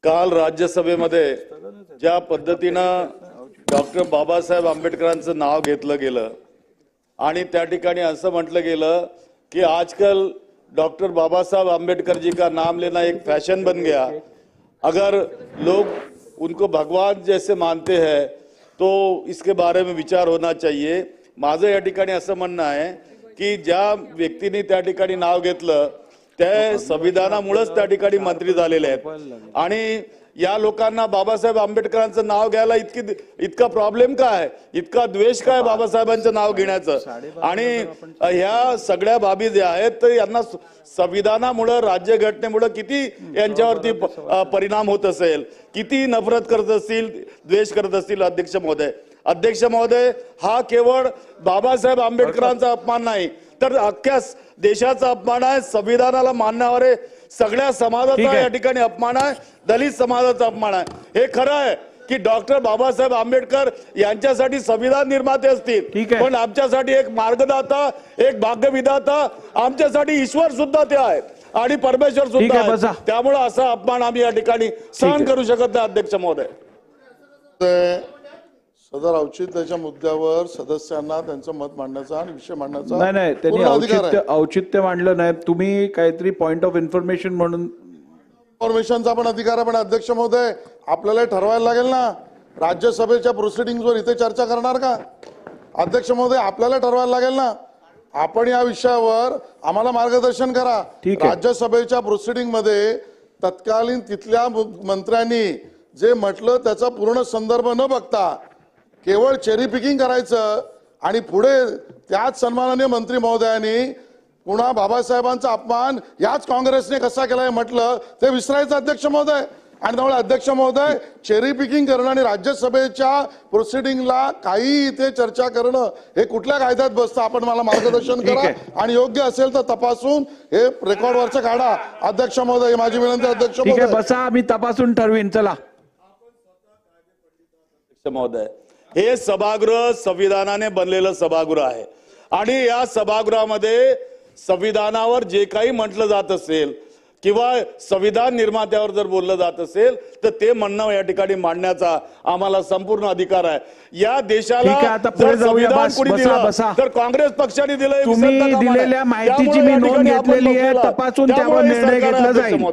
काल राज्यसभेमध्ये ज्या पद्धतीनं डॉक्टर बाबासाहेब आंबेडकरांचं नाव घेतलं गेलं आणि त्या ठिकाणी असं म्हटलं गेलं कि आजकल डॉक्टर बाबासाहेब आंबेडकर जी का नाम लेना एक फैशन बन गया। अगर लोग उनको भगवान जैसे मानते हैं तो इसके बारे में विचार होना चाहिए। माझं या ठिकाणी असं म्हणणं आहे की ज्या व्यक्तीने त्या ठिकाणी नाव घेतलं त्या संविधानामुळेच त्या ठिकाणी मंत्री झालेले आहेत आणि या लोकांना बाबासाहेब आंबेडकरांचं नाव घ्यायला इतका प्रॉब्लेम काय आहे, इतका द्वेष काय बाबासाहेबांचं नाव घेण्याचं आणि ह्या सगळ्या बाबी ज्या आहेत तर यांना संविधानामुळे राज्यघटनेमुळे किती यांच्यावरती परिणाम होत असेल, किती नफरत करत असतील, द्वेष करत असतील। अध्यक्ष महोदय हा केवळ बाबासाहेब आंबेडकरांचा अपमान नाही तर अख्ख्या देशाचा अपमान आहे, संविधानाला मानणारे सगळ्या समाजाचा या ठिकाणी अपमान आहे, दलित समाजाचा अपमान आहे। हे खरं आहे की डॉक्टर बाबासाहेब आंबेडकर यांच्यासाठी संविधान निर्माते असतील पण आमच्यासाठी एक मार्गदाता, एक भाग्यविधाता, आमच्यासाठी ईश्वर सुद्धा ते आहेत आणि परमेश्वर सुद्धा आहेत। त्यामुळे असा अपमान आम्ही या ठिकाणी सहन करू शकत नाही। अध्यक्ष महोदय, सदर औचित्याच्या मुद्द्यावर सदस्यांना त्यांचं मत मांडण्याचा आणि विषय मांडण्याचा नाही त्यांनी औचित्य मांडलं नाही, तुम्ही काहीतरी पॉइंट ऑफ इन्फॉर्मेशन म्हणून इन्फॉर्मेशनचा पण अधिकार आहे। पण अध्यक्ष महोदय आपल्याला ठरवायला लागेल ना, राज्यसभेच्या प्रोसिडिंग्सवर इथे चर्चा करणार का? अध्यक्ष महोदय आपल्याला ठरवायला लागेल ना, आपण या विषयावर आम्हाला मार्गदर्शन करा। राज्यसभेच्या प्रोसिडिंग मध्ये तत्कालीन तिथल्या मंत्र्यांनी जे म्हटलं त्याचा पूर्ण संदर्भ न बघता केवळ चेरी पिकिंग करायचं आणि पुढे त्याच सन्माननीय मंत्री महोदयांनी पुन्हा बाबासाहेबांचा अपमान याच काँग्रेसने कसा केलाय म्हटलं ते विसरायचं। अध्यक्ष महोदय आणि त्यामुळे अध्यक्ष महोदय चेरी पिकिंग करणं आणि राज्यसभेच्या प्रोसिडिंगला काही इथे चर्चा करणं हे कुठल्या कायद्यात बसतं? आपण मला मार्गदर्शन करा आणि योग्य असेल तर तपासून हे रेकॉर्डवरचं काढा। अध्यक्ष महोदय माझी विनंती। अध्यक्ष महोदय बसा, मी तपासून ठरवीन। चला अध्यक्ष महोदय, हे सभागृह संविधानाने बनलेलं सभागृह आहे आणि या सभागृहामध्ये संविधानावर जे काही म्हटलं जात असेल किंवा संविधान निर्मात्यावर जर बोललं जात असेल तर ते म्हणणं या ठिकाणी मांडण्याचा आम्हाला संपूर्ण अधिकार आहे। या देशाला जर संविधान कोणी दिलं तर काँग्रेस पक्षाने दिलंय, तुम्ही दिलेल्या माहितीची मी नोंद घेतलेली आहे, तपासून त्यावर निर्णय घेतला जाईल।